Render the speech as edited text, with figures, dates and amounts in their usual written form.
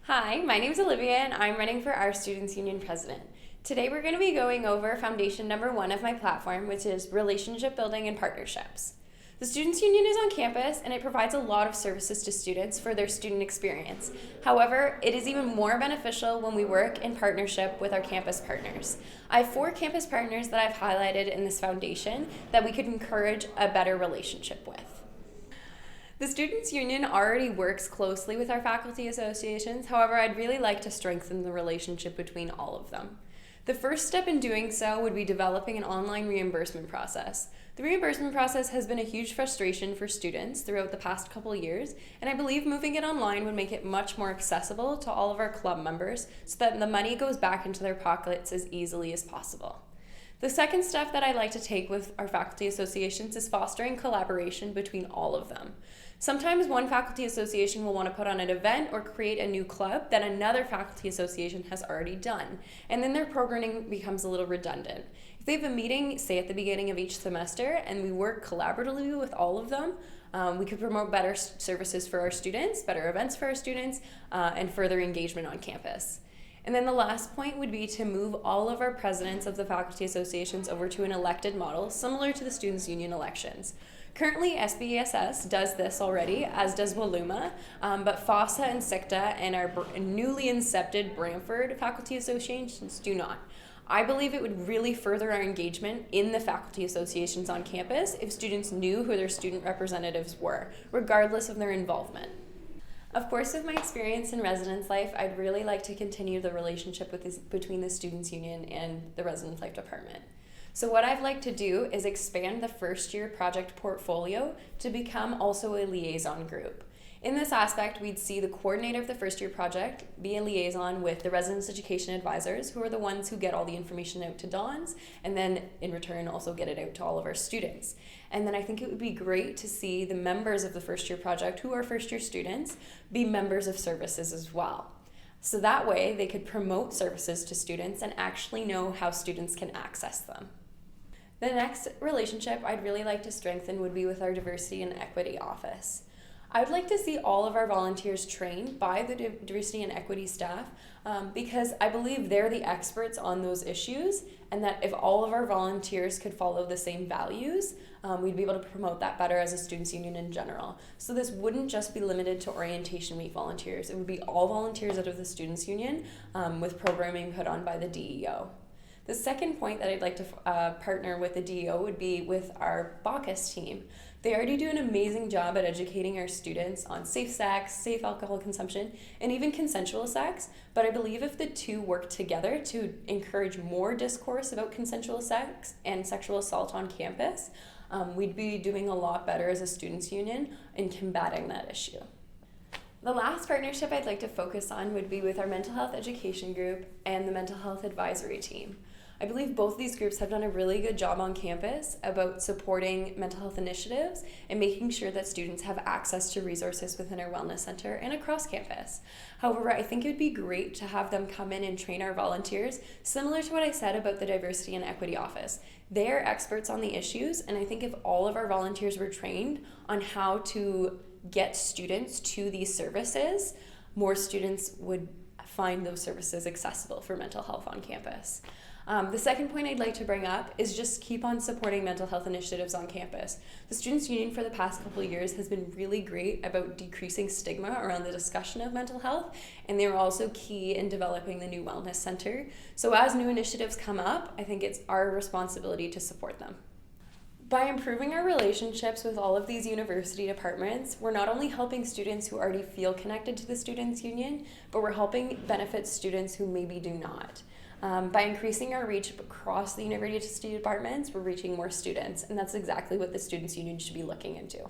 Hi, my name is Olivia and I'm running for our Students Union President. Today we're going to be going over foundation number 1 of my platform, which is relationship building and partnerships. The Students Union is on campus and it provides a lot of services to students for their student experience. However, it is even more beneficial when we work in partnership with our campus partners. I have 4 campus partners that I've highlighted in this foundation that we could encourage a better relationship with. The Students' Union already works closely with our faculty associations, however, I'd really like to strengthen the relationship between all of them. The first step in doing so would be developing an online reimbursement process. The reimbursement process has been a huge frustration for students throughout the past couple of years, and I believe moving it online would make it much more accessible to all of our club members so that the money goes back into their pockets as easily as possible. The second step that I'd like to take with our faculty associations is fostering collaboration between all of them. Sometimes one faculty association will want to put on an event or create a new club that another faculty association has already done, and then their programming becomes a little redundant. If they have a meeting, say at the beginning of each semester, and we work collaboratively with all of them, we could promote better services for our students, better events for our students, and further engagement on campus. And then the last point would be to move all of our presidents of the faculty associations over to an elected model similar to the Students' Union elections. Currently, SBSS does this already, as does Waluma, but FOSSA and SICTA and our newly incepted Brantford faculty associations do not. I believe it would really further our engagement in the faculty associations on campus if students knew who their student representatives were, regardless of their involvement. Of course, with my experience in residence life, I'd really like to continue the relationship between the Students' Union and the Residence Life Department. So what I'd like to do is expand the first year project portfolio to become also a liaison group. In this aspect, we'd see the coordinator of the first year project be a liaison with the residence education advisors, who are the ones who get all the information out to Dons, and then in return also get it out to all of our students. And then I think it would be great to see the members of the first year project, who are first year students, be members of services as well. So that way they could promote services to students and actually know how students can access them. The next relationship I'd really like to strengthen would be with our diversity and equity office. I'd like to see all of our volunteers trained by the diversity and equity staff because I believe they're the experts on those issues, and that if all of our volunteers could follow the same values, we'd be able to promote that better as a students' union in general. So this wouldn't just be limited to orientation week volunteers. It would be all volunteers out of the students' union with programming put on by the DEO. The second point that I'd like to partner with the DEO would be with our Bacchus team. They already do an amazing job at educating our students on safe sex, safe alcohol consumption, and even consensual sex, but I believe if the two work together to encourage more discourse about consensual sex and sexual assault on campus, we'd be doing a lot better as a students' union in combating that issue. The last partnership I'd like to focus on would be with our mental health education group and the mental health advisory team. I believe both these groups have done a really good job on campus about supporting mental health initiatives and making sure that students have access to resources within our wellness center and across campus. However, I think it would be great to have them come in and train our volunteers, similar to what I said about the diversity and equity office. They are experts on the issues, and I think if all of our volunteers were trained on how to get students to these services, more students would find those services accessible for mental health on campus. The second point I'd like to bring up is just keep on supporting mental health initiatives on campus. The Students' Union for the past couple of years has been really great about decreasing stigma around the discussion of mental health, and they were also key in developing the new wellness center. So as new initiatives come up, I think it's our responsibility to support them. By improving our relationships with all of these university departments, we're not only helping students who already feel connected to the Students' Union, but we're helping benefit students who maybe do not. By increasing our reach across the university departments, we're reaching more students, and that's exactly what the Students' Union should be looking into.